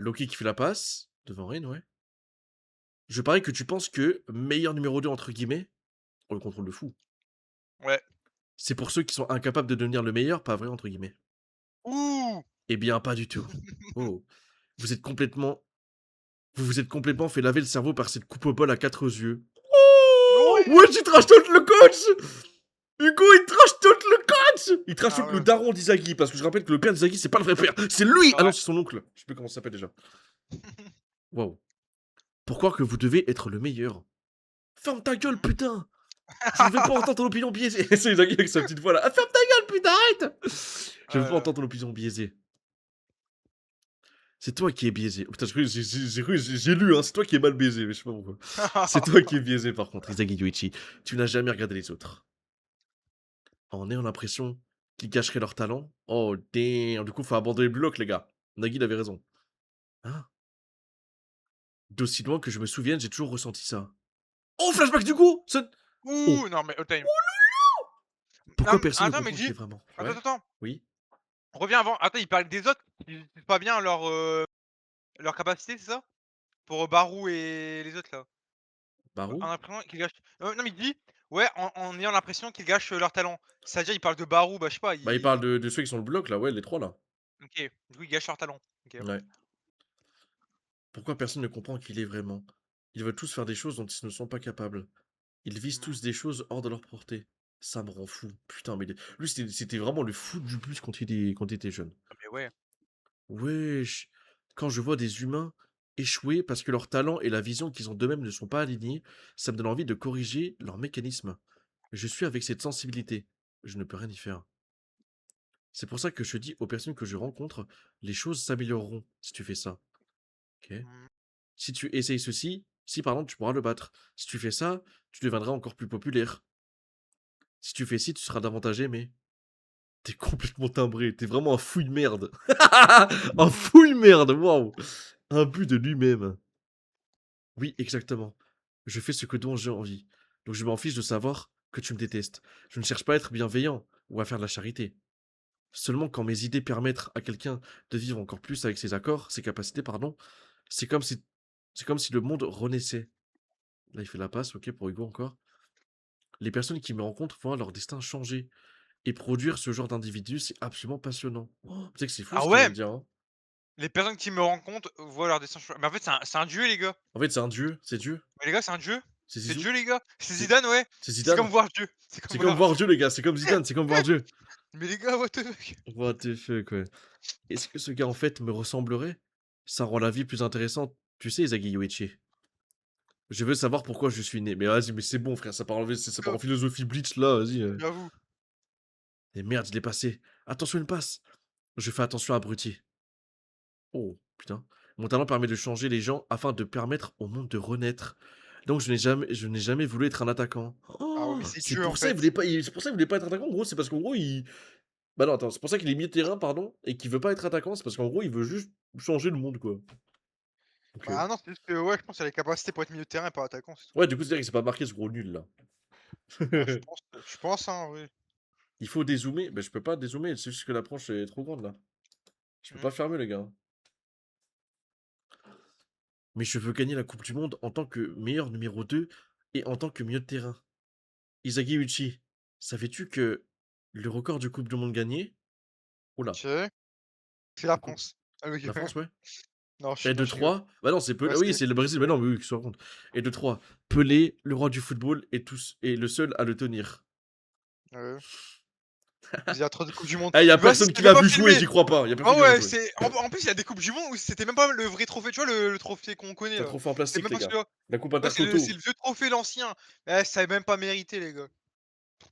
Loki qui fait la passe, devant Reign, ouais. Je parie que tu penses que «meilleur numéro 2» entre guillemets, on le contrôle de fou. Ouais. C'est pour ceux qui sont incapables de devenir le meilleur, pas vrai entre guillemets. Ouh! Eh bien, pas du tout. Oh, vous êtes complètement vous vous êtes complètement fait laver le cerveau par cette coupe au bol à 4 yeux. Oh! Ouais! Wesh, il trash talk le coach! Hugo, il trash talk le coach! Il trash Ah talk le ouais, daron d'Izagi, parce que je rappelle que le père d'Izagi, c'est pas le vrai père, c'est lui! c'est Ah non, vrai. c'est son oncle. Je sais plus comment ça s'appelle déjà. Waouh. Pourquoi que vous devez être le meilleur? Ferme ta gueule, Mmh. putain! Je ne veux pas entendre ton opinion biaisée. C'est Izagi avec sa petite voix là. Ah, ferme ta gueule, putain, arrête! Je veux pas Heu, entendre ton opinion biaisée. C'est toi qui es biaisé. Oh putain, j'ai lu, hein, c'est toi qui es mal baisé, mais je sais pas pourquoi. C'est toi qui es biaisé par contre, Izagi Yuichi. Tu n'as jamais regardé les autres. En ayant l'impression qu'ils gâcheraient leur talent. Oh damn, du coup, faut abandonner le bloc, les gars. Nagui, il avait raison. Hein? D'aussi loin que je me souvienne, j'ai toujours ressenti ça. Oh, flashback du coup! Oh, ouh! Non mais all time. pourquoi personne ne Attends, mais comprend qui dis est vraiment? attends, Ouais? attends, Oui? reviens avant. Attends, il parle des autres, ils utilisent pas bien leur capacité, c'est ça? Pour, Barou et les autres là? Barou? En apprenant qu'ils gâchent non, mais il dit: «Ouais, en ayant l'impression qu'ils gâchent, leur talent». C'est-à-dire, il parle de Barou, bah, je sais pas, Bah, il parle il de ceux qui sont le bloc là, ouais, les 3 là. OK, du coup, ils gâchent leur talent. OK. Ouais. Pourquoi personne ne comprend qui il est vraiment? Ils veulent tous faire des choses dont ils ne sont pas capables. Ils visent Mmh. tous des choses hors de leur portée. Ça me rend fou. Putain, mais lui, c'était vraiment le fou du bus quand il était jeune. Ah mais ouais. Wesh! Quand je vois des humains échouer parce que leur talent et la vision qu'ils ont d'eux-mêmes ne sont pas alignés, ça me donne envie de corriger leurs mécanismes. Je suis avec cette sensibilité. Je ne peux rien y faire. C'est pour ça que je dis aux personnes que je rencontre, les choses s'amélioreront si tu fais ça. Ok? Mmh. Si tu essayes ceci, si par exemple tu pourras le battre. Si tu fais ça, tu deviendras encore plus populaire. Si tu fais ci, tu seras davantage aimé. T'es complètement timbré, t'es vraiment un fouille merde. Un fouille merde, waouh! Un but de lui-même. Oui, exactement. Je fais ce que dont j'ai envie. Donc je m'en fiche de savoir que tu me détestes. Je ne cherche pas à être bienveillant ou à faire de la charité. Seulement quand mes idées permettent à quelqu'un de vivre encore plus avec ses accords, ses capacités, pardon, c'est comme si c'est comme si le monde renaissait. Là, il fait la passe, OK, pour Hugo encore. Les personnes qui me rencontrent voient leur destin changer et produire ce genre d'individu, c'est absolument passionnant. Oh, tu sais que c'est fou Ah ce qu'il vient ouais! de dire, hein. Les personnes qui me rencontrent voient leur destin mais en fait, c'est un dieu, les gars. En fait, c'est un dieu, c'est Dieu, Mais les gars, c'est un dieu. c'est C'est Zizou, Dieu, les gars. C'est c'est Zidane, ouais. c'est C'est comme Zidane. voir Dieu. C'est comme C'est comme voir voir Dieu. Dieu, les gars, c'est comme Zidane, c'est comme voir Dieu. Mais les gars, what the fuck? What the fuck, ouais. Est-ce que ce gars, en fait, me ressemblerait? Ça rend la vie plus intéressante. Tu sais, Izagi Yoichi, je veux savoir pourquoi je suis né. Mais vas-y, mais c'est bon, frère, ça part en philosophie Bleach, là, vas-y. J'avoue. Et merde, je l'ai passé. Attention, une passe. Je fais attention, abruti. Oh, putain. Mon talent permet de changer les gens afin de permettre au monde de renaître. Donc je n'ai jamais voulu être un attaquant. Ah ouais, mais Oh, c'est c'est Dieu, en pour ça il fait. voulait pas, c'est pour ça il voulait pas être attaquant. En gros, c'est parce qu'en gros, bah non, attends, c'est pour ça qu'il est milieu de terrain, pardon, et qu'il veut pas être attaquant. C'est parce qu'en gros, il veut juste changer le monde, quoi. Ok. Bah non, c'est juste que, ouais, je pense qu'il a les capacités pour être milieu de terrain et pas attaquant, c'est tout. Ouais, du coup, c'est-à-dire qu'il s'est pas marqué ce gros nul là. Bah, je pense, hein, oui. Il faut dézoomer. Bah, je peux pas dézoomer, c'est juste que l'approche est trop grande là. Je peux Mmh. pas fermer, les gars. Mais je veux gagner la Coupe du Monde en tant que meilleur numéro 2 et en tant que milieu de terrain. Izagi Uchi, savais-tu que le record de Coupe du Monde gagné, oula, OK. C'est la de coupe, France. Ah oui. la France, ouais. Non, je Et de non, je rigole. 3, bah non, c'est Ouais, Pelé, oui, c'est le Brésil, mais non, mais oui, que se raconte. Et de 3, Pelé, le roi du football, est le seul à le tenir. ouais. Il y a trop de coupes du monde. Eh, y a Mais vas-y, personne c'était qui même l'a pas vu jouer, filmé! j'y crois pas. Y a personne Ah qui l'a vu ouais, jouer. c'est en plus, il y a des coupes du monde où c'était même pas le vrai trophée, tu vois le trophée qu'on connaît C'est un là? trophée en C'est plastique, même les pas gars. celui-là. La coupe Ouais, c'est Intertoto. le vieux trophée, l'ancien. Eh, ça a même pas mérité, les gars.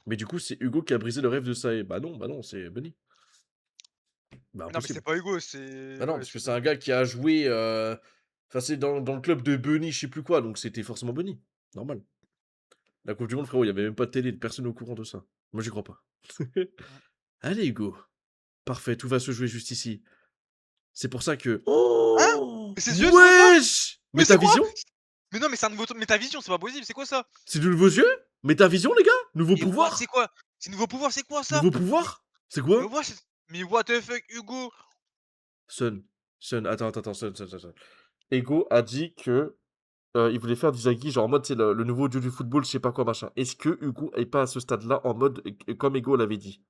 Mais du coup, c'est Hugo qui a brisé le rêve de Sae. Bah non, c'est Bunny. Bah Non, mais c'est impossible. pas Hugo, c'est Bah non, ouais, parce que c'est c'est un Bunny. gars qui a joué, enfin, c'est dans le club de Bunny, je sais plus quoi, donc c'était forcément Bunny. Normal. La Coupe du Monde, frérot, il y avait même pas de télé, personne au courant de ça. Moi, j'y crois pas. Mmh. Allez, Hugo. Parfait, tout va se jouer juste ici. C'est pour ça que. Hein? Oh! Mais ses yeux, c'est quoi ça? Wesh! Mais c'est quoi? Métavision? Mais non, mais c'est un nouveau t Metavision, c'est pas possible, c'est quoi ça? C'est de nouveaux yeux? Métavision, les gars? Nouveau Mais what? C'est pouvoir? quoi? C'est nouveau pouvoir, c'est quoi ça? Nouveau Mais pouvoir? C'est mais quoi? what c'est mais what the fuck, Hugo? Sun. Sun, attends, Sun. Ego a dit que il voulait faire d'Inzaghi, genre en mode, c'est le nouveau dieu du football, je sais pas quoi, machin. Est-ce que Hugo est pas à ce stade-là en mode, comme Ego l'avait dit?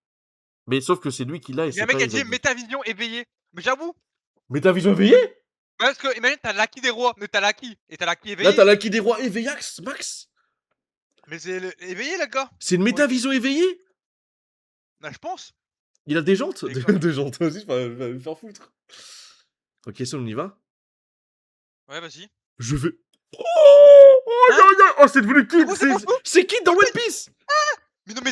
Mais sauf que c'est lui qui l'a et Il y a c'est un mec pas qui a dit Inzaghi. métavision éveillée. Mais j'avoue, Mais t'as vision éveillée? parce que imagine, t'as l'Aki des rois, mais t'as l'Aki, et t'as l'Aki Là, t'as éveillé. l'acquis des rois éveillax, Max? Mais c'est éveillé, les gars. C'est une Ouais. métavision éveillée? Bah, je pense. Il a des jantes? Les gars. Des jantes, vas-y, va me faire foutre. Ok, ça, on y va? Ouais, vas-y. Je vais. Oh, Hein? oh, c'est devenu Kid! Gros, c'est pas faux. C'est Kid dans One Piece! Mais non, mais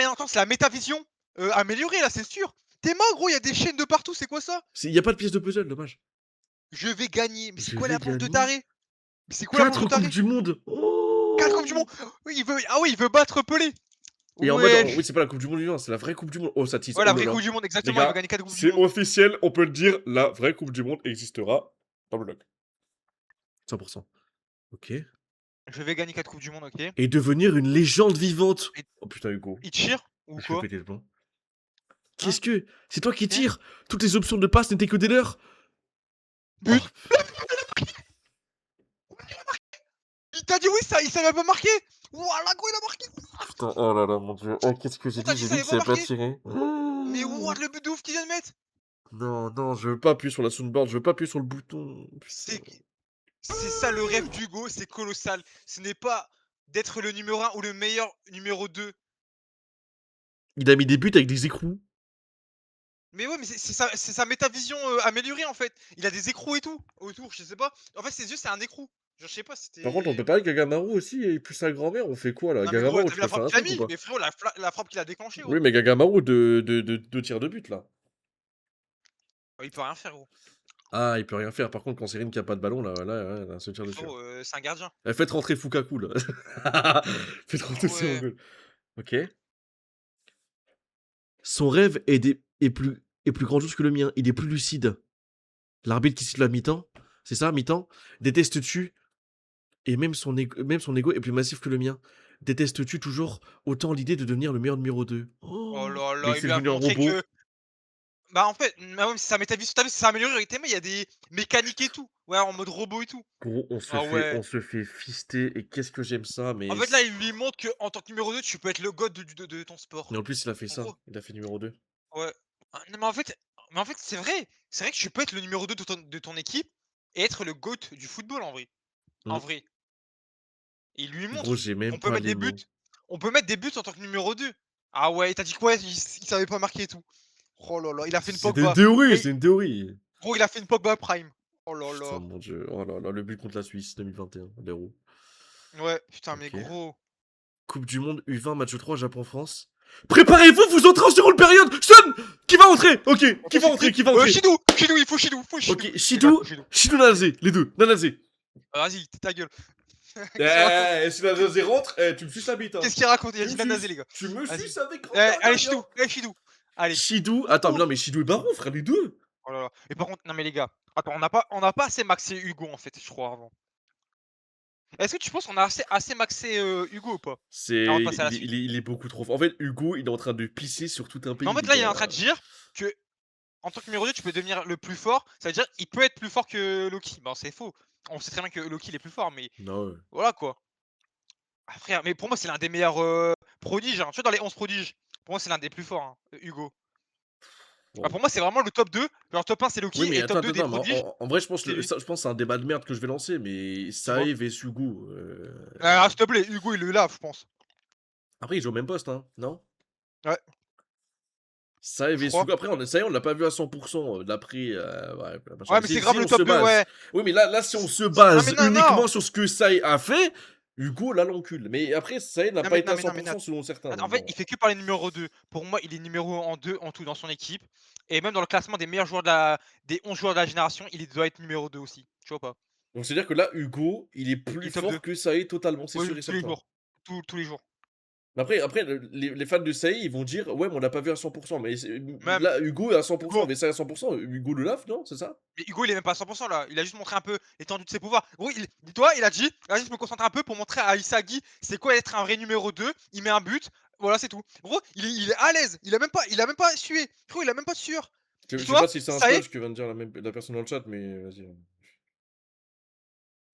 attends, c'est la métavision améliorée, là, c'est sûr. T'es mort, gros, il y a des chaînes de partout, c'est quoi ça? Il y a pas de pièce de puzzle, dommage. Je vais gagner. Mais c'est Je quoi la vais banque de gagner taré? Mais c'est quoi la banque 4 de Coupes taré? du Monde! 4 Coupes du Oh! Monde. Oui, il veut battre Pelé. Et en mode, oui, Wesh. c'est pas la Coupe du Monde vivant, c'est la vraie Coupe du Monde. Oh, ça tease. Ouais, Oh la là vraie là. Coupe du Monde, Les exactement, il veut gars, gagner 4 Coupes du c'est Monde. officiel, on peut le dire, la vraie Coupe du Monde existera dans le log. 100%. Ok. Je vais gagner 4 Coupes du Monde, ok. Et devenir une légende vivante. Et Oh putain, Hugo. il tire ou Je vais quoi? péter le plan. Hein? Qu'est-ce que? C'est toi qui Hein? tires. Toutes les options de passe n'étaient que des leurs. Oh, But. Il t'a dit oui, ça, il savait pas marquer. Voilà, gros, il a marqué. putain, oh là là, mon dieu. Oh, qu'est-ce que j'ai On t'a dit? dit J'ai ça dit savait que pas ça avait pas marquer. tiré. Mais what, le but de ouf qu'il vient de mettre. Non, non, je veux pas appuyer sur la soundboard, je veux pas appuyer sur le bouton. Putain. C'est ça le rêve d'Hugo, c'est colossal. Ce n'est pas d'être le numéro 1 ou le meilleur numéro 2. Il a mis des buts avec des écrous. Mais ouais, mais c'est sa métavision améliorée en fait. Il a des écrous et tout autour, je sais pas. En fait, ses yeux, c'est un écrou. Genre, je sais pas, Par contre, on peut c'était. parler que Gagamaru aussi, et puis sa grand-mère, on fait quoi là? Non, mais gros, Gagamaru, t'as tu vu peux la faire frappe un qu'il a truc ou mis? pas? Mais frérot, la frappe qu'il a déclenchée, gros. Oui, mais Gagamaru de tir de but là. Oh, il peut rien faire, gros. Ah, il peut rien faire. Par contre, quand c'est Rin qui a pas de ballon, là, c'est un tir Mais dessus. frérot, c'est un gardien. Faites rentrer Fukaku là. Faites Ah rentrer ouais. Sirogul. Ok. Son rêve est plus grandiose que le mien. Il est plus lucide. L'arbitre qui siffle la mi-temps, c'est ça, mi-temps, détestes-tu, et même son ego est plus massif que le mien, détestes-tu toujours autant l'idée de devenir le meilleur numéro 2? Oh Oh, là mais là, il c'est lui a devenu un montré robot. que. Bah en fait, bah ouais, mais c'est sa métavision, t'as vu, c'est sa améliorée, tellement il y a des mécaniques et tout. Ouais, en mode robot et tout. Gros, Ah ouais. on se fait fister, et qu'est-ce que j'aime ça, En mais... fait, là, il lui montre que en tant que numéro 2 tu peux être le god de ton Et sport. en plus, il a fait En ça, gros, il a fait numéro 2. ouais. Ah, non, mais en fait, c'est vrai. C'est vrai que tu peux être le numéro 2 de ton équipe et être le GOAT du football en vrai. En Hmm. vrai. Et il lui Gros, montre j'ai même qu'on peut pas mettre les des buts. mots. On peut mettre des buts en tant que numéro 2. Ah ouais, t'as dit quoi? Il savait pas marquer et tout. Oh là là, il a fait une C'était une Pogba. théorie, Et c'est une théorie. gros, il a fait une Pogba Prime. Oh là Putain, là. mon dieu, oh là là, le but contre la Suisse 2021, l'Euro. Ouais, putain, mais Ok. gros. Coupe du Monde U20, match 3, Japon-France. Préparez-vous, vous entrez en seconde période. Son, qui va entrer? Ok, qui va entrer? Qui va entrer? Shidou, il faut Shidou, Ok, Les gars, Shidou, faut Shidou. Shidou Nanazé, les deux, Nanazé. Vas-y, ta gueule. Qu'est-ce qu'il raconte? Si Nanazé rentre, tu me suces la bite, hein. Qu'est-ce qu'il raconte? Il a Tu dit me Nanazé, suces, les gars. tu me Vas-y. suces avec grand Allez, gaga. Shidou, Shidou. Allez. Shidou, attends, Ouh. non mais Shidou et Baron, frère, les deux. Oh là là. Et par contre, non mais les gars, attends, on n'a pas assez maxé Hugo en fait, je crois avant. Est-ce que tu penses qu'on a assez maxé Hugo ou pas? Avant de passer à la suite. Il est beaucoup trop fort. En fait, Hugo, il est en train de pisser sur tout un Mais en pays, fait les là, il est en gars. train de dire que en tant que numéro 2, tu peux devenir le plus fort. Ça veut dire il peut être plus fort que Loki. Ben c'est faux. On sait très bien que Loki il est plus fort, mais Non, ouais. voilà quoi. Ah frère, mais pour moi c'est l'un des meilleurs prodiges. Hein. Tu vois dans les 11 prodiges, pour moi c'est l'un des plus forts, hein, Hugo. Bah, Bon. pour moi c'est vraiment le top 2. Genre top 1 c'est Loki Oui, mais et top 2 des attends, mais prodiges, en vrai, je pense, c'est lui. je pense que c'est un débat de merde que je vais lancer, mais Dis-moi. Sae vs Hugo. Ah, s'il te plaît, Hugo il le lave, je pense. Après, ils jouent au même poste, hein, non? Ouais, Sae je vs crois. Hugo. Après, Sae, on l'a pas vu à 100% d'après. Ouais, machin. Ouais, Mais mais c'est si grave le on se top 2, base. ouais. Oui, mais là, si on se Non mais base non, non. uniquement sur ce que Sae a fait, Hugo, là, l'encule. Mais après, Sae n'a Non pas mais été non à mais non mais non. 100% selon certains. En Donc fait, bon. il fait que par les numéros 2. Pour moi, il est numéro 1 en 2 en tout dans son équipe. Et même dans le classement des meilleurs joueurs des 11 joueurs de la génération, il doit être numéro 2 aussi. Tu vois pas? Donc c'est-à-dire que là, Hugo, il est Il plus est top 2. fort que Sae totalement, c'est Oui, sûr et tous les certain. jours. Tous les jours. Mais après les fans de Sae, ils vont dire ouais, mais on l'a pas vu à 100%. Mais Même là, Hugo est à 100%, Hugo. mais Sae à 100%, Hugo le lave, non? C'est ça? Mais Hugo, il est même pas à 100% là. Il a juste montré un peu l'étendue de ses pouvoirs. Gros, dis-toi, il a dit, vas-y, je me concentre un peu pour montrer à Isagi c'est quoi être un vrai numéro 2. Il met un but. Voilà, c'est tout. Gros, il est à l'aise. Il a même pas sué. Gros, il a même pas de sueur. Je sais Dis-toi, pas si c'est un ça y spoil est. ce que vient de dire la personne dans le chat, mais vas-y.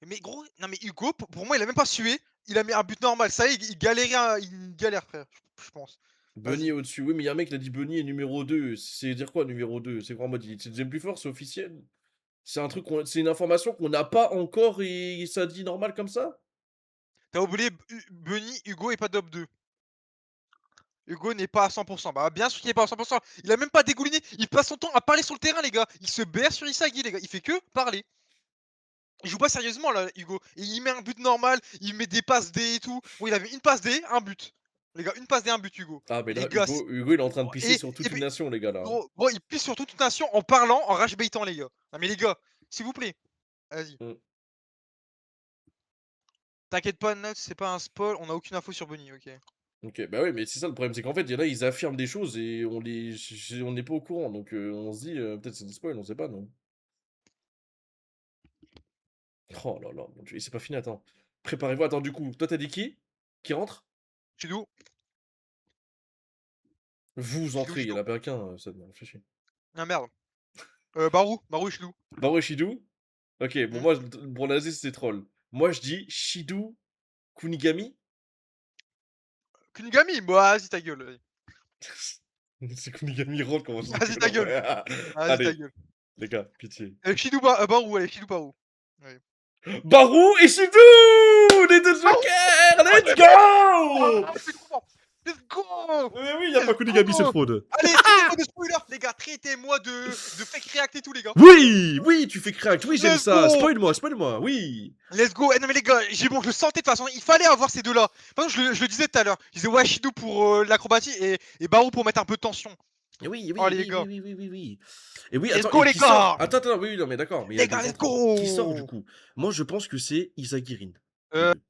Mais gros, non mais Hugo, pour moi, il a même pas sué. Il a mis un but normal. Ça y est, il galérait, il galère, frère. Je pense. Bunny est Vas-y. au-dessus. Oui, mais il y a un mec qui a dit Bunny est numéro 2. C'est dire quoi numéro 2? C'est quoi en mode c'est le deuxième plus fort, c'est officiel? C'est un truc, c'est une information qu'on n'a pas encore et ça dit normal comme ça? T'as oublié Bunny, Hugo est pas top 2. Hugo n'est pas à 100%. Bah, bien sûr qu'il est pas à 100%. Il a même pas dégouliné. Il passe son temps à parler sur le terrain, les gars. Il se berce sur Isagi, les gars. Il fait que parler. Il joue pas sérieusement, là, Hugo. Et il met un but normal. Il met des passes D et tout. Bon, il avait une passe D, un but. Les gars, une passe D, un but, Hugo. Ah, mais Et les là, gars, Hugo, il est en train de pisser et, sur toute et une puis, nation, les gars, là. gros, il pisse sur toute une nation en parlant, en rage baitant, les gars. Non, mais les gars, s'il vous plaît. Vas-y. Mm. T'inquiète pas, Nuts, c'est pas un spoil. On a aucune info sur Bunny, ok. Ok, bah ouais, mais c'est ça le problème, c'est qu'en fait, il y en a, ils affirment des choses et on n'est pas au courant, donc on se dit, peut-être c'est des spoils, on sait pas, non? Oh là là, mon Dieu, et c'est pas fini, attends. Préparez-vous, attends, du coup, toi t'as dit qui? Qui rentre? Chidou, Vous Chidou, entrez, il y en Chidou. a pas qu'un, ça me réfléchit. Ah merde. Barou et Chidou. Baro et Shidu? Ok, bon, Hmm. moi, pour l'Asie, c'est troll. Moi, je dis Shidu Kunigami? Kunigami, bah, vas-y ta gueule. C'est Kunigami rentre, comment je Vas-y ta gueule. Vas-y ta Allez, gueule. les gars, pitié. Barou, allez, Chidou Barou. Ouais. Barou et Shidu! Les deux jokers! Let's go! Ah, c'est trop fort. Let's go! Mais oui, y a pas Let's Kunigami, c'est go! fraude. Allez, traitez-moi de spoiler, les gars. Traitez-moi de fake react et tout, les gars. Oui, oui, tu fais crack, oui, j'aime Let's ça. go! Spoil-moi, oui. Let's go! Eh non, mais les gars, bon, je le sentais de toute façon. Il fallait avoir ces deux-là. De toute façon, je le disais tout à l'heure. Je disais, ouais, Chidou pour l'acrobatie et Barou pour mettre un peu de tension. Oui, Oh, oui, les oui, oui, gars. oui, oui, oui, oui. Et oui, Let's attends, go, et les qui sort? gars! Attends, oui, oui, non, mais d'accord, mais il y a Les gars, des let's entrants. Qui sort, du go! coup? Moi, je pense que c'est Isagirin, des Euh, deux.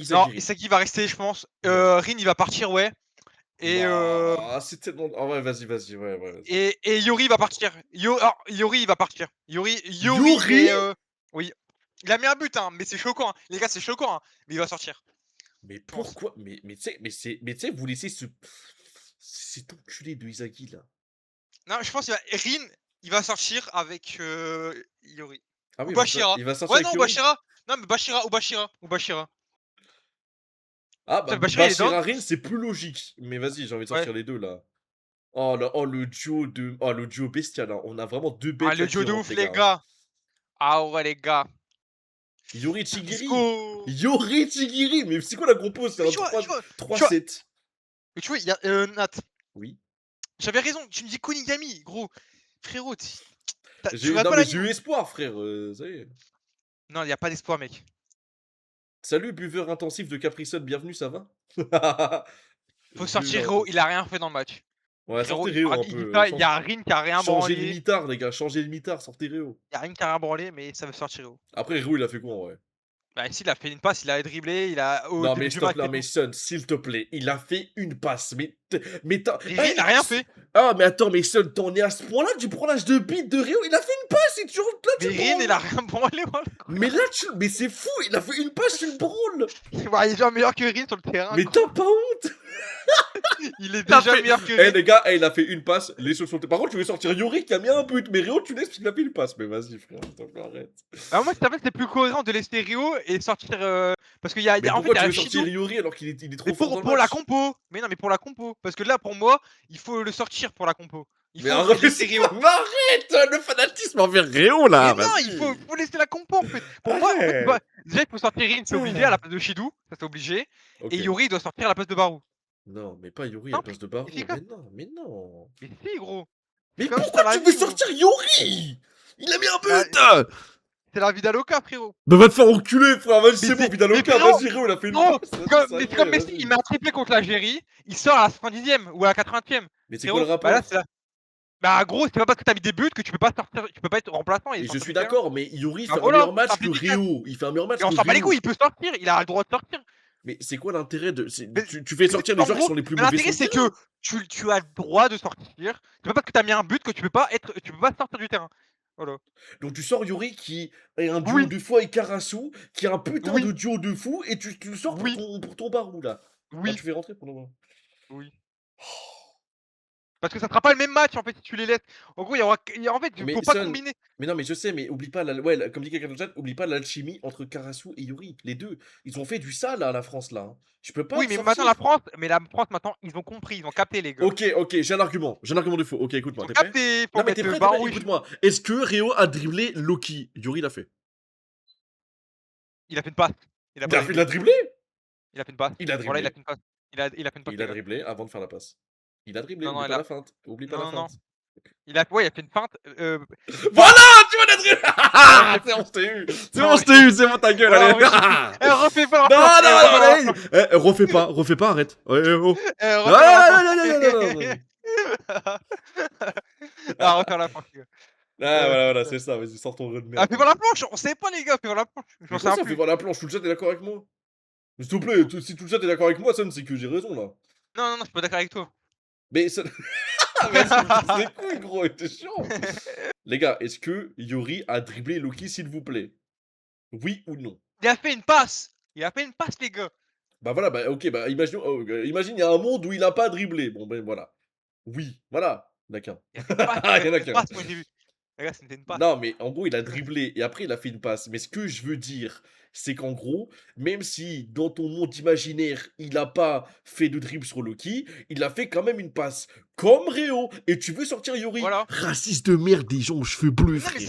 non, Isagirin. Isagi va rester, je pense. Non. Rin, il va partir, ouais. Et, Bah, c'est tellement... Ah ouais, vas-y, ouais, vas-y. et Yori va partir. Yori, il va partir. Yori, Yuri? mais oui. Il a mis un but, hein, mais c'est choquant. Hein. Les gars, c'est choquant. Hein, mais il va sortir. Mais Je pense. pourquoi? Mais tu sais, vous laissez ce... Cet enculé de Isagi, là. Non, je pense que Rin, il va sortir avec Yori. Ah Ou oui, Bashira. il va sortir Ouais, avec non, Yuri? Bashira. Non, mais Bashira ou Bashira. Ou Bashira. Ah, bah, Putain, Bashira, il est down. Bashirarin, c'est plus logique. Mais vas-y, j'ai envie de Ouais. sortir les deux, là. Oh, là, oh, le duo de... Oh, le duo bestial, hein. On a vraiment deux Ah, bêtes, le là, qui duo de rentrent, ouf, les les gars, hein. gars. Ah ouais, les gars. Yori Let's Chigiri! go. Yori Chigiri! Mais c'est quoi la compo? C'est Mais un tu vois, tu vois, tu vois, 3-7. mais tu vois, il y a Nat. Oui. J'avais raison, tu me dis Konigami, gros. Frérot, tu J'ai... regardes Non, pas mais j'ai l'anime. eu espoir, frère. Ça y est. Non, il y a pas d'espoir, mec. Salut, buveur intensif de Capri Sun, bienvenue, ça va? Faut sortir Buveur Rio, il a intensif. rien fait dans le match. Ouais, Frérot, sortez Réo un il dit peu. ça, il y a Rin qui a rien Changez le branlé. mitard, les gars. Changez le mitard, sortez Réo. Il y a Rin qui a rien branlé, mais ça veut sortir Rio. Après, Réo, il a fait quoi, en vrai? Bah, ici, il a fait une passe, il a dribblé, il a au Non, début mais du stop, match non, et mais tout. Son, s'il te plaît, il a fait une passe. Mais t'as. Et Rin n'a rien fait. Ah, mais attends, mais Son, t'en es à ce point-là, tu prends l'âge de bite de Réo, il a fait une passe et toujours là, tu Mais le Rin, il a branles. rien branlé, voilà. Mais là, mais c'est fou, il a fait une passe, tu le branles. Bah, il est déjà meilleur que Rin sur le terrain, Mais gros. t'as pas honte. Il est Il a déjà fait... meilleur que Eh Rin. les gars, il a fait une passe, les sur le... Par contre, tu veux sortir Yori qui a mis un but, mais Réo, tu laisses parce qu'il a fait une passe. Mais vas-y, frère, s'il te plaît, arrête. Bah, moi, c'était plus cohérent de laisser Rio et sortir. Parce qu'il y a, Mais en fait, il pourquoi y tu a veux Shidou. sortir Yori alors qu'il est Mais trop fort dans le pour la match? compo. Mais non, mais pour la compo. Parce que là, pour moi, il faut le sortir pour la compo. Il Mais faut arrête, laisser Rio. mais arrête le fanatisme envers Réo là, Mais non, vas-y. faut laisser la compo en fait. Pour moi, en fait, Arrête. déjà, il faut sortir Rin, c'est obligé, à la place de Shidou. Ça, c'est obligé. Ok. Et Yori, il doit sortir à la place de Barou. Non, mais pas Yori à la Simple, place de Barou. efficace. Mais non, mais non. Mais si, gros. Mais C'est comme ça pourquoi la tu veux vie, gros. sortir Yori? Il a mis un Bah, but. c'est la vie d'Aloca, frérot. Bah va te faire enculer, frère. Vas-y, c'est bon, Mais Vidaloka. frérot, Vas-y, Réo, il a fait une non, passe. Vas-y, ça mais y c'est comme est, Messi, il met vas-y. un triplé contre l'Algérie, il sort à la 70e ou à la 80e. Mais c'est quoi le Frérot, bah là, c'est rapport? la... Bah gros, c'est pas parce que t'as mis des buts que tu peux pas sortir, tu peux pas être remplaçant et Et je sortir suis du terrain. d'accord, mais Yuri Bah fait un voilà, meilleur match simple que et efficace. Réo. Il fait un meilleur match Et on que s'en bat les Réo. couilles, il peut sortir, il a le droit de sortir. Mais c'est quoi l'intérêt de. Mais, Tu fais mais sortir les en joueurs qui gros, sont les plus mauvais sur l'intérêt le c'est terrain. que tu as le droit de sortir. C'est pas parce que t'as mis un but que tu peux pas sortir du terrain. Voilà. Donc tu sors Yuri qui est un duo Oui, de fou avec Karasu, qui est un putain oui, de duo de fou, et tu le sors oui, pour ton barou là. Ah, oui, tu fais rentrer pour le moment. oui. Parce que ça sera pas le même match en fait si tu les laisses. En gros, en fait, Mais faut pas Sun, combiner. mais non, mais je sais, mais oublie pas, ouais, comme dit quelqu'un dans le chat, oublie pas l'alchimie entre Karasu et Yuri. Les deux, ils ont fait du sale à la France là, hein. Je peux pas Oui, te mais maintenant la sortir. France, maintenant, ils ont compris, ils ont capté les gars. Ok, ok, j'ai un argument de faux. Ok, Ils écoute-moi, ont t'es prêt? capté, faut Non, mais t'es mettre prêt, t'es prêt? Baron Ruiz. Écoute-moi. Est-ce que Ryo a dribblé Loki? Yuri l'a fait. Il a fait une passe. Il a Il pas a fait, il a dribblé. dribblé? Il a fait une passe. Il a Voilà, il a dribblé. fait une passe. Il a fait une passe Il les a gars. dribblé avant de faire la passe. Il a dribblé, Non, oublie non, pas la feinte. Oublie pas la non, non. feinte. Ouais, il a fait une feinte, moi Voilà, tu vois, il a dribblé. ouais, j'ai C'est bon, je t'ai eu. C'est bon, non, je t'ai eu, c'est bon, ta gueule, ouais, allez. en vrai, je suis fou. Refais pas la Non, planche, non, refais non, pas la allez. planche, Refais pas, arrête. Ouais, oh. Non, refais pas la planche. non, non, non, non, non, non. Ah, refaire la planche, les gars. Ah, voilà, voilà, Putain. c'est ça, vas-y, sors ton jeu de Ah, merde, fais là. pas la planche, on sait pas les gars, fais pas la planche, je Mais m'en comment souviens ça, fais plus. voir la planche? Tout le chat est d'accord avec moi? Mais s'il te plaît, si tout le chat est d'accord avec moi, Son, c'est que j'ai raison, là. Non, non, non, je suis pas d'accord avec toi. Mais Son... Vas-y, me casse les couilles, gros, t'es chiant. Les gars, est-ce que Yuri a dribblé Loki, s'il vous plaît? Oui ou non? Il a fait une passe. Il a fait une passe, les gars. Bah voilà, bah ok, bah imagine, imagine, il y a un monde où il a pas dribblé. Bon, ben voilà. Oui, voilà. Il y en a qu'un. Il a fait une passe, les Il gars, y en a c'était une qu'un. passe, moi j'ai vu. Les gars, c'était une passe. Non, mais en gros, il a dribblé et après, il a fait une passe. Mais ce que je veux dire, c'est qu'en gros, même si dans ton monde imaginaire, il a pas fait de dribble sur Loki, il a fait quand même une passe. Comme Réo. Et tu veux sortir Yuri? Voilà. Raciste de merde, des gens aux cheveux bleus, Mais non, mais frère.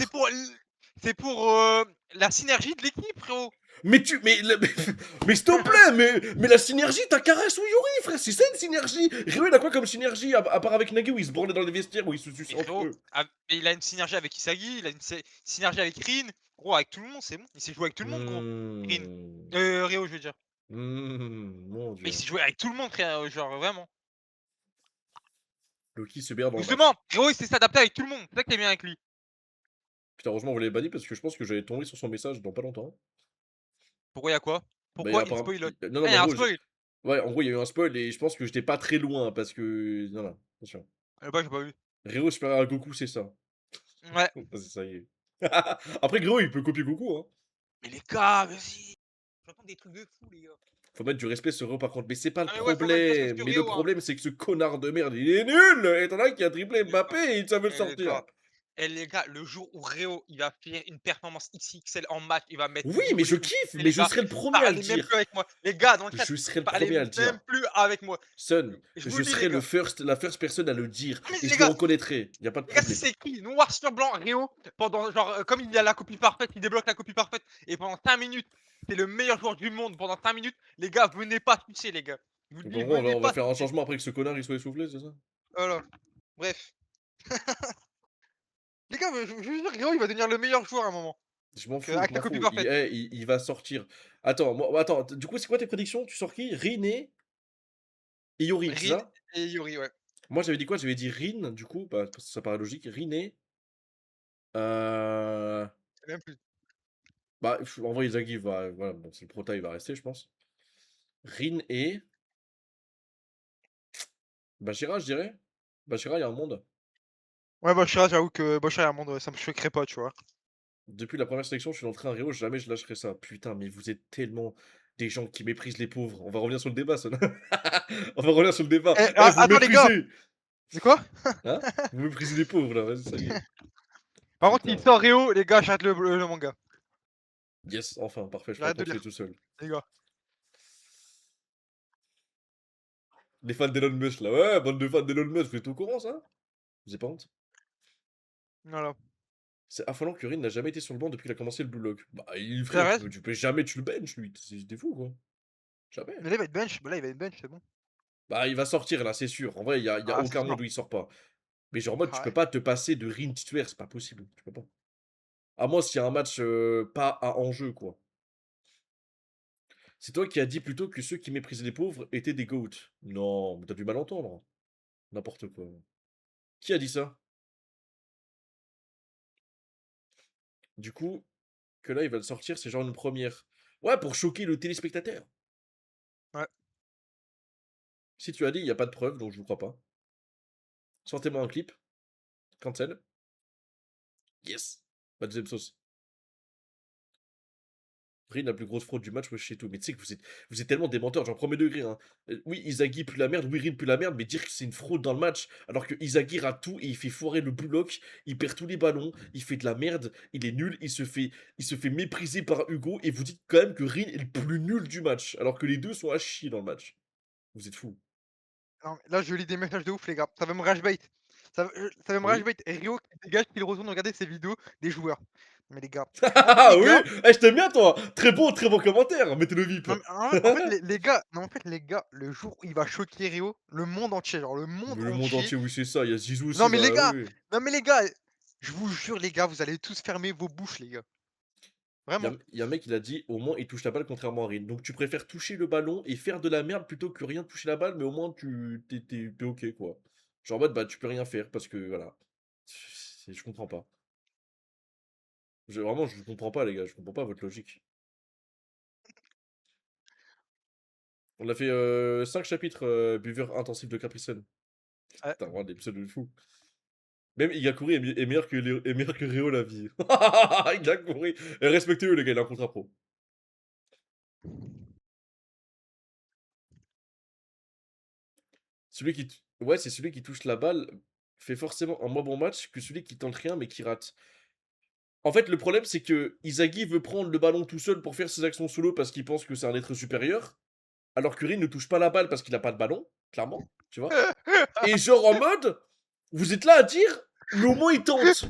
c'est pour la synergie de l'équipe, frérot. Mais tu. Mais s'il te plaît, mais la synergie, t'as Caresse ou Yuri, frère, c'est ça une synergie. Rio, il a quoi comme synergie à part avec Nagi où ils se branlaient dans les vestiaires, où ils se sucent Mais entre frérot, eux. mais il a une synergie avec Isagi, il a une synergie avec Rin. Gros, avec tout le monde, c'est bon. Il s'est joué avec tout le monde, gros. Rin. Rio, je veux dire. Mon Mais il dieu. s'est joué avec tout le monde, frère, genre vraiment. Loki se perd dans le Justement, match. Rio, il s'est s'adapter avec tout le monde. C'est ça qui est bien avec lui. Putain, heureusement, vous l'avez banni parce que je pense que j'allais tomber sur son message dans pas longtemps. Pourquoi y'a quoi? Bah, il y a Pourquoi il apparemment. spoil? Non, non, Ah, mais en y'a un gros, spoil. ouais, en gros, il y a eu un spoil et je pense que j'étais pas très loin parce que. Non, non, attention. Bah, j'ai pas vu. Rio supérieur à Goku, c'est ça. Ouais. Vas-y, ça y est. Après, Gros, il peut copier Goku, hein. Mais les gars, vas-y. J'entends des trucs de fou, les gars. Faut mettre du respect sur eux par contre, mais c'est pas le Ah, mais ouais, faut mettre du respect problème. sur Mais le Rio, hein. problème, c'est que ce connard de merde, il est nul. Et t'en as qui a dribblé Les gars. Mbappé et il savait le Eh, les sortir. gars. Eh, les gars, le jour où Réo, il va faire une performance XXL en match, il va mettre Oui, mais je dribbler ou kiffe, shooter, mais les je gars, serai le premier à le parlez même dire. plus avec moi. Les gars, dans le chat, Je serai le parlez premier à le dire. même plus avec moi. Son, Je vous je le dis, serai les gars. la first personne à le dire. Ah, mais Et les je le gars, reconnaîtrai. Y a pas de problème. c'est écrit noir sur blanc, Réo, pendant genre, comme il y a la copie parfaite, il débloque la copie parfaite, et pendant 5 minutes, c'est le meilleur joueur du monde pendant 5 minutes. Les gars, venez pas sucer, les gars. Je vous le Donc dis, en gros, venez on va pas faire un sucer. changement après que ce connard il soit essoufflé, c'est ça? Voilà. Bref. Les gars, je vous jure, Réo, il va devenir le meilleur joueur à un moment. Je m'en fous, je Avec m'en la copie fous. parfaite. Il va sortir. Attends, attends, du coup, c'est quoi tes prédictions? Tu sors qui? Rin et Yuri, c'est Rin ça? et Yuri, ouais. Moi, j'avais dit quoi? J'avais dit Rin, du coup, bah, parce que ça paraît logique. Rin et. Euh... C'est même plus. Bah, en vrai, Izagi va. Voilà, bon, c'est le prota, il va rester, je pense. Rin et. Bachira, je dirais. Bachira, il y a un monde. Ouais, Bachira, j'avoue que Bachira, monde, ouais, ça me choquerait pas, tu vois. Depuis la première sélection, je suis entré un Rio, jamais je lâcherai ça. Putain, mais vous êtes tellement des gens qui méprisent les pauvres. On va revenir sur le débat, ça. On va revenir sur le débat. Eh, Eh, vous attends, les gars, méprisez! c'est quoi? Hein? Vous méprisez les pauvres, là, vas-y, ça y est. Par contre, il Putain. sort Réo, les gars, j'arrête le manga. Yes, enfin, parfait, je pourrais J'arrête de continuer lire, tout seul. les gars. Les fans d'Elon Musk, là, ouais, bande de fans d'Elon Musk, vous êtes au courant, ça? Vous avez pas honte? Voilà. C'est affolant que Rin n'a jamais été sur le banc depuis qu'il a commencé le Blue Lock. Bah, frère, Perez, tu peux jamais tu le bench, lui. C'était fou, quoi. Jamais. mais là, il va être bench. Bah là, il va être bench, c'est bon. Bah, il va sortir, là, c'est sûr. En vrai, y a Ah, c'est aucun sûr. monde où il sort pas. Mais genre, en mode, tu Ah peux ouais. pas te passer de Rin titulaire, c'est pas possible. Tu peux pas. À moins s'il y a un match pas à enjeu, quoi. C'est toi qui as dit plutôt que ceux qui méprisaient les pauvres étaient des goats. Non, mais t'as du mal entendre. N'importe quoi. Qui a dit ça? Du coup, que là, il va le sortir, c'est genre une première. Ouais, pour choquer le téléspectateur. Ouais. Si tu as dit, il n'y a pas de preuve, donc je vous crois pas. Sortez-moi un clip. Cancel. Yes. Ma deuxième sauce. Rin, la plus grosse fraude du match, wesh, c'est tout. Mais tu sais que vous êtes tellement des menteurs, genre premier degré, hein. Oui, Izagi pue la merde, oui, Rin pue la merde, mais dire que c'est une fraude dans le match, alors que Izagi rate tout et il fait foirer le bloc, il perd tous les ballons, il fait de la merde, il est nul, il se fait mépriser par Hugo, et vous dites quand même que Rin est le plus nul du match, alors que les deux sont à chier dans le match. Vous êtes fous. Non, mais là, je lis des messages de ouf, les gars. Ça va me rage bait. Ça va me rage Oui. bait. Rio qui dégage, qu'il retourne regarder ses vidéos des joueurs. Mais les gars, en fait, Ah les oui, gars, je t'aime bien toi. Très bon commentaire. Mettez le VIP. non, mais en fait, les gars, non, en fait, les gars, le jour où il va choquer Rio, le monde entier, genre le monde Mais le monde entier. entier, oui, c'est ça. Il y a Zizou Non, aussi, mais les bah gars, oui. non, mais les gars, je vous jure, les gars, vous allez tous fermer vos bouches, les gars. Vraiment. Il y a un mec, il a dit au moins il touche la balle contrairement à Rin. Donc tu préfères toucher le ballon et faire de la merde plutôt que rien toucher la balle, mais au moins t'es ok quoi. Genre en mode bah tu peux rien faire parce que voilà. Je comprends pas. Vraiment, je comprends pas les gars, je comprends pas votre logique. On a fait 5 chapitres buveur intensif de Capri Sun. Ouais. Putain, vraiment des pseudos de fou. Même Igakuri est meilleur est meilleur que Ryo la vie. Igakuri. Respectez-le les gars, il a un contrat pro. Ouais, c'est celui qui touche la balle fait forcément un moins bon match que celui qui tente rien mais qui rate. En fait, le problème, c'est que Izagi veut prendre le ballon tout seul pour faire ses actions solo parce qu'il pense que c'est un être supérieur, alors que Rin ne touche pas la balle parce qu'il a pas de ballon, clairement, tu vois. Et genre en mode, vous êtes là à dire, mais au moins il tente.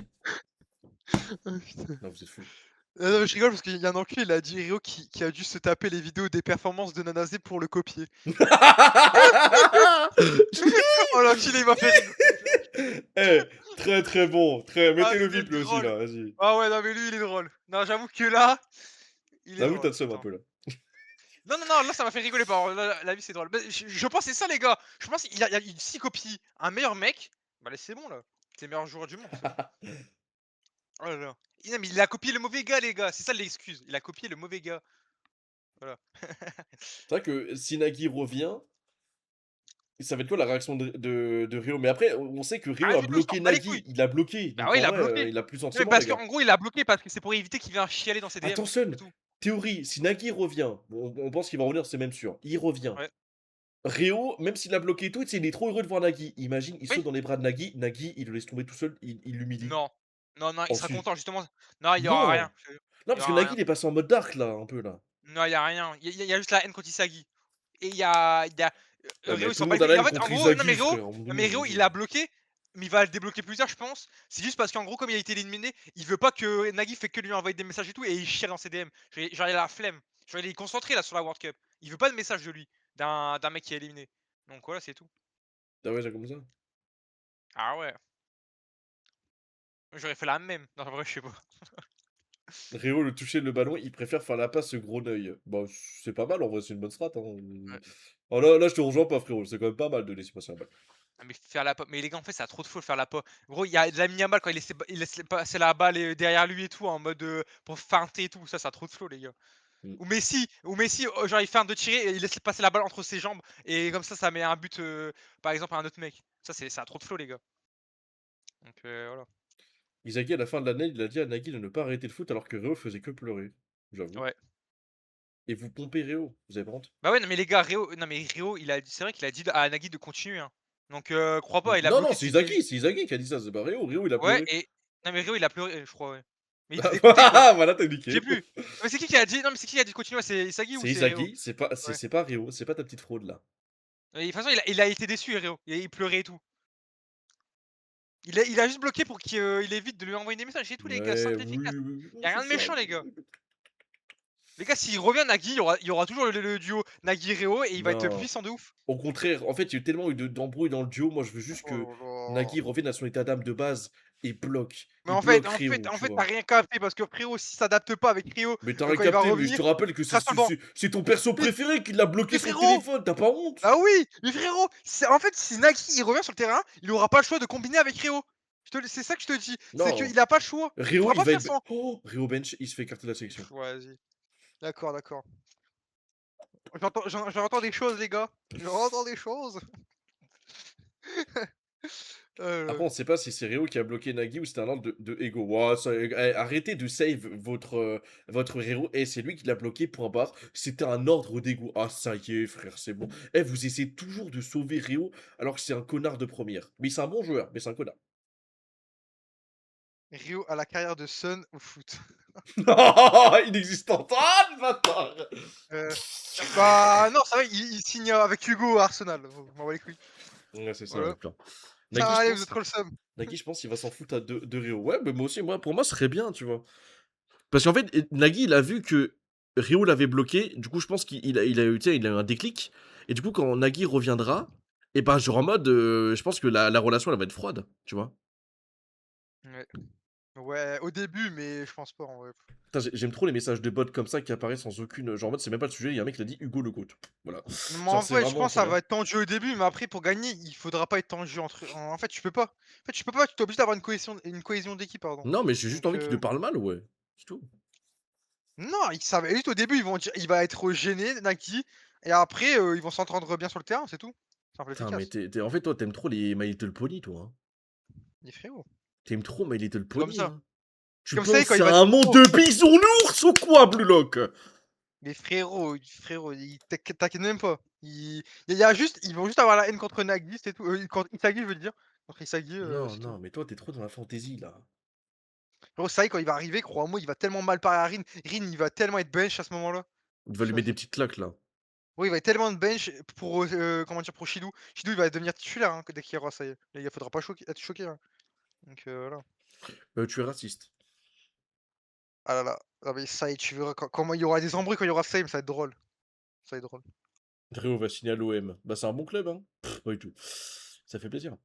Ah, putain. Non, vous êtes fous. Non, mais je rigole parce qu'il y a un enculé, il a dit Rio qui a dû se taper les vidéos des performances de Nanazé pour le copier. Oh l'enculé, il m'a fait rigoler. Eh, très bon, Ah, mettez le c'est VIP lui aussi drôle. là, vas-y. Ah ouais, non, mais lui, il est drôle. Non, j'avoue que là, il est J'avoue, t'as drôle. le seum un Attends. peu là. Non, non, non, là, ça m'a fait rigoler. Par la vie, c'est drôle. Mais je pense que c'est ça, les gars. Je pense s'il copie un meilleur mec, bah là, c'est bon, là. C'est le meilleur joueur du monde, c'est bon. Oh là là. Non, mais il a copié le mauvais gars, les gars. C'est ça l'excuse. Il a copié le mauvais gars. Voilà. C'est vrai que si Nagui revient, ça va être quoi la réaction de Rio? Mais après, on sait que Rio Rien a du tout, il s'en bloqué bat les Nagui. couilles. Il a bloqué. Bah Donc ouais, il en a vrai, bloqué. il a plus de Non, mais sentiments, parce les gars. qu'en gros, il a bloqué parce que c'est pour éviter qu'il vienne chialer dans ses DM. Attention, C'est tout. théorie, si Nagui revient, on pense qu'il va revenir, c'est même sûr. Il revient. Ouais. Rio, même s'il a bloqué et tout, tu sais, il est trop heureux de voir Nagui. Imagine, il Oui. saute dans les bras de Nagui. Nagui, il le laisse tomber tout seul, il l'humilie. Non. Non, non, il Oh sera si. content, justement. Non, il y aura Non! rien. Je te jure. Non, Il y parce que aura Nagui, rien. il est passé en mode dark, là, un peu, là. Non, il y a rien. Il y a juste la haine contre Isagi. Et il y a Ouais, Rio, mais il tout s'en le bat monde les a la couilles. Et en haine fait, en contre gros, non, mais Izagi, Rio, frère. À un moment non, donné, mais Rio, il l'a bloqué, mais il va le débloquer plus tard, je pense. C'est juste parce qu'en gros, comme il a été éliminé, il veut pas que Nagui fait que lui envoyer des messages et tout, et il chie dans ses DM. Genre, il a la flemme. Genre, il est concentré là sur la World Cup. Il veut pas de message de lui, d'un mec qui est éliminé. Donc voilà, c'est tout. Ah ouais, j'ai comme ça. Ah ouais. J'aurais fait la même. Non, en vrai, je sais pas. Rio, le toucher le ballon, il préfère faire la passe gros œil. Bah, c'est pas mal, en vrai, c'est une bonne strat, hein. Ouais. Oh là, je te rejoins pas, frérot. C'est quand même pas mal de laisser passer la balle. Ah, mais faire la mais les gars, en fait, ça a trop de flow de faire la gros, il y a de la Yamal quand il laisse passer la balle derrière lui et tout en mode pour feinter et tout. Ça a trop de flow, les gars. Mm. Ou Messi, genre il feinte de tirer et il laisse passer la balle entre ses jambes et comme ça met un but, par exemple à un autre mec. Ça a trop de flow, les gars. Donc voilà. Izagi, à la fin de l'année, il a dit à Nagui de ne pas arrêter le foot alors que Rio faisait que pleurer. J'avoue. Ouais. Et vous pompez Rio, vous avez pas honte? Bah ouais, non mais les gars, Rio, c'est vrai qu'il a dit à Nagui de continuer, hein. Donc crois pas, il a Non, bloqué ses C'est Izagi qui a dit ça, c'est pas Rio. Rio, il a ouais pleuré. et non mais Rio, il a pleuré, je crois, ouais. Mais il était dégoûté, quoi. Voilà, t'as Je sais niqué. plus. Mais c'est qui a dit non mais c'est qui a dit de continuer? C'est Isagi ou C'est c'est Rio? Izagi, Ouais. c'est pas Rio, c'est pas ta petite fraude là. Et de toute façon, il a été déçu, Rio. Il pleurait et tout. Il a juste bloqué pour qu'il évite de lui envoyer des messages, c'est tout, les gars, Ouais, simple et efficace. oui, Y non, a c'est rien de ça. méchant, les gars. Les gars, s'il revient Nagui, il y aura toujours le duo Nagui-Réo et il va être Non. puissant de ouf. Au contraire, en fait, il y a eu tellement eu d'embrouilles dans le duo. Moi, je veux juste Oh que là là. Nagui revienne à son état d'âme de base et bloque. Mais Il en fait bloque en fait Rio, en tu fait, tu vois. rien capté parce que Rio, s'il s'adapte pas avec Rio, Mais t'as rien quand il va capté, mais je revenir, te rappelle que il sera sur le banc. c'est ton perso Mais préféré qui l'a bloqué mais sur le frérot! téléphone. T'as pas honte? Ah oui! Mais frérot, en fait, si Nagui, il revient sur le terrain, il aura pas le choix de combiner avec Rio. C'est ça que je te dis, c'est Non. qu'il a pas le choix. Il Rio, pourra il pas va faire être. sans. Oh, Rio Bench, il se fait écarter de la sélection. Vas-y. D'accord, d'accord. J'entends des choses, les gars. J'entends des choses. Après, on sait pas si c'est Réo qui a bloqué Nagui ou c'était un ordre de Ego. Ouah, arrêtez de save votre Réo. Et c'est lui qui l'a bloqué, point barre. C'était un ordre d'Ego. Ah, ça y est, frère, c'est bon. Eh, vous essayez toujours de sauver Réo alors que c'est un connard de première. Mais c'est un bon joueur, mais c'est un connard. Rio a la carrière de Sun au foot. Inexistante. Ah, le bâtard. Heu, Bah non, ça va, il signe avec Hugo à Arsenal, donc je m'en bats les couilles. Ouais, c'est ça Voilà. le plan. Nagui, Ça je allez, vous pense. êtes trop le seum. Nagui, je pense qu'il va s'en foutre de Rio. Ouais, mais moi aussi, pour moi, ce serait bien, tu vois. Parce qu'en fait, Nagui, il a vu que Rio l'avait bloqué. Du coup, je pense qu'il a eu, tu sais, il a eu un déclic. Et du coup, quand Nagui reviendra, et ben, genre en mode, je pense que la relation, elle va être froide, tu vois. Ouais. Ouais, au début, mais je pense pas en vrai. Putain, j'aime trop les messages de bots comme ça qui apparaissent sans aucune. Genre en mode, c'est même pas le sujet. Il y a un mec qui a dit Hugo le GOAT. Voilà. Mais en Genre, c'est vrai, je vraiment, pense tu que ça vois. va être tendu au début, mais après pour gagner, il faudra pas être tendu entre en fait, tu peux pas. En fait, tu peux pas, tu es obligé d'avoir une cohésion d'équipe, pardon. Non, mais j'ai juste Donc envie qu'il te parle mal, ouais. C'est tout. non, ça va juste au début, il va être gêné, Naki, et après, ils vont s'entendre bien sur le terrain, c'est tout. Simple et Putain, mais efficace. en fait, toi, t'aimes trop les My Little Pony, toi. Hein. Les frérots, T'aimes trop My Little c'est comme Pony, ça. hein. C'est Tu comme ça quand penses il à va un être monde pro. de bisounours ou quoi, Blue Lock? Mais frérot, ils t'inquiète même pas. Il y a juste ils vont juste avoir la haine contre Nagui, c'est tout. Contre Isagi, je veux dire. Contre Isagi, Non, c'est tout. non, mais toi, t'es trop dans la fantaisie, là. Frérot, c'est vrai quand il va arriver, crois-moi, il va tellement mal parler à Rin. Rin, il va tellement être bench à ce moment-là. Tu vas lui Ça, mettre des petites claques, là. oui, il va être tellement de bench pour, comment dire? Pour Shidou. Shidou, il va devenir titulaire, hein, dès qu'il y aura ça y est. Les gars, faudra pas être choqué, hein. Donc voilà. Tu es raciste. Ah là là. Ah mais ça y est, tu verras comment il y aura des embrouilles quand il y aura Same, ça va être drôle. Ça va être drôle. Réo va signer à l'OM. Bah, c'est un bon club, hein. Pas du tout. Ça fait plaisir.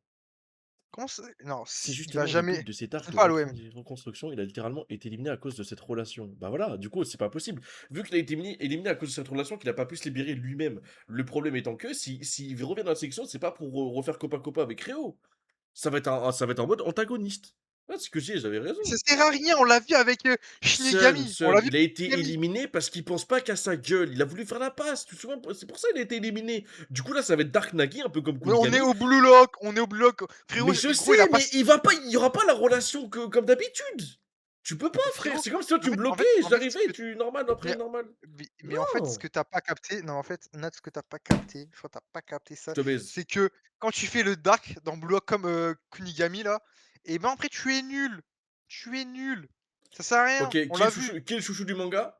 Comment c'est? Non, Si il va justement, au pic jamais de cet ils arc sont de pas à l'OM. reconstruction, il a littéralement été éliminé à cause de cette relation. Bah voilà, du coup, c'est pas possible. Vu qu'il a été éliminé à cause de cette relation, qu'il a pas pu se libérer lui-même. Le problème étant que, s'il revient dans la sélection, c'est pas pour refaire copain-copain avec Réo. Ça va être en mode antagoniste. Ouais, c'est ce que j'ai, j'avais Ça raison. sert à rien, on l'a vu avec, Shinigami. On l'a vu Il a avec été Shinigami. éliminé parce qu'il pense pas qu'à sa gueule. Il a voulu faire la passe, tu te souviens? C'est pour ça qu'il a été éliminé. Du coup, là, ça va être Dark Nagi, un peu comme Mais on est Kunigami. au Blue Lock, on est au Blue Lock. Mais Frérot, je gros, il a sais, pas mais il y aura pas la relation comme d'habitude. Tu peux pas, mais frère. frérot, C'est comme si toi, en tu me fait en bloquais fait et en fait, ce j'arrivais et que tu normal après mais normal. mais en fait, ce Non. que tu as pas capté non, en fait, Nat, ce que tu as pas capté, je crois que tu as pas capté Je ça, te baise. c'est que quand tu fais le dark dans Blue Lock comme, Kunigami là, et ben, après tu es nul. Tu es nul. Ça sert à rien, Ok, on l'a vu. qui est le chouchou du manga?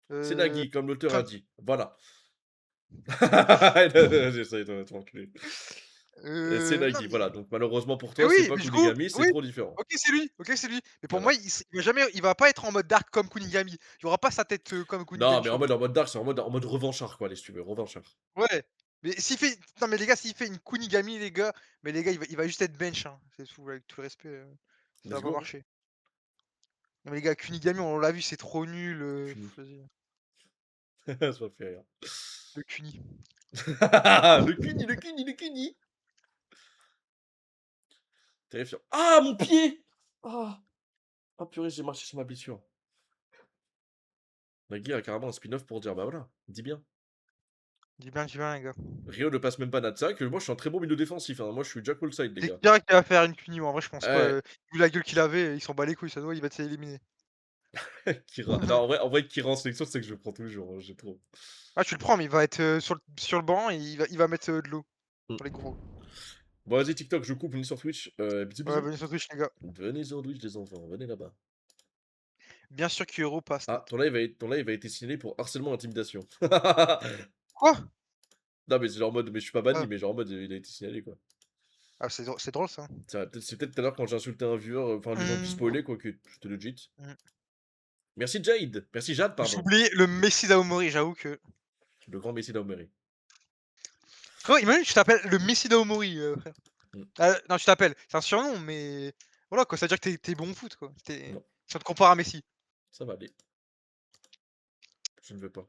C'est Heu, Nagi, comme l'auteur a Trump. dit. Voilà. J'essaie de t'enculer. C'est Non Nagi, mais voilà. Donc malheureusement pour mais toi, c'est oui, pas mais du coup Kunigami, c'est oui, trop différent. OK, c'est lui. Mais pour moi, Voilà. il va pas être en mode dark comme Kunigami. Il y aura pas sa tête, comme Non, Kunigami, mais tu vois? en mode dark, c'est en mode revanchard, quoi, allez, si tu veux, revanchard. Ouais, mais s'il fait non mais les gars, s'il fait une Kunigami les gars, mais les gars, il va juste être bench, hein, c'est tout, avec tout le respect, ça Let's va pas go. marcher. Non mais les gars, Kunigami, on l'a vu, c'est trop nul, Kuni. vas-y, Ça m'a fait rire. le Kuni. Le Kuni. Terrifiant. Ah, mon pied! Ah! Ah purée, j'ai marché sur ma blessure. Nagui a carrément un spin-off pour dire, bah voilà, dis bien. Dis bien les gars. Rio ne passe même pas Natsa, que moi je suis un très bon milieu défensif, hein. Moi je suis Jack Side, les C'est gars. clair qu'il va faire une Kuni, mais en vrai je pense pas, Ouais, vu la gueule qu'il avait, il s'en bat les couilles, ça doit, il va être éliminé. Kira. Non, en vrai, Kira en sélection, c'est que je le prends toujours, hein, j'ai trop. Ah tu le prends, mais il va être, sur le banc et il va mettre, de l'eau Mm. pour les gros. Bon, vas-y, TikTok, je coupe, venez sur Twitch. Bisous, Ouais, bisous. venez sur Twitch les gars. Venez sur Twitch, les enfants, venez là-bas. Bien sûr qu'Euro passe Ah, net. ton live a été signalé pour harcèlement intimidation. Quoi? Non, mais c'est genre en mode, mais je suis pas banni, Ah. mais genre en mode, il a été signalé, quoi. Ah c'est drôle ça. C'est peut-être tout à l'heure quand j'ai insulté un viewer, enfin les gens qui Mmh. spoilaient, quoi, que c'était legit. Mmh. Merci Jade, merci Jade, J'ai pardon. oublié le Messi d'Aomori, j'avoue que Le grand Messi d'Aomeri. frérot, imagine tu t'appelles le Messi d'Aomori, frère. Mm. Non, tu t'appelles, c'est un surnom, mais voilà quoi, ça veut dire que tu bon au foot quoi. Non, Si on te compare à Messi. ça va aller. Je ne veux pas.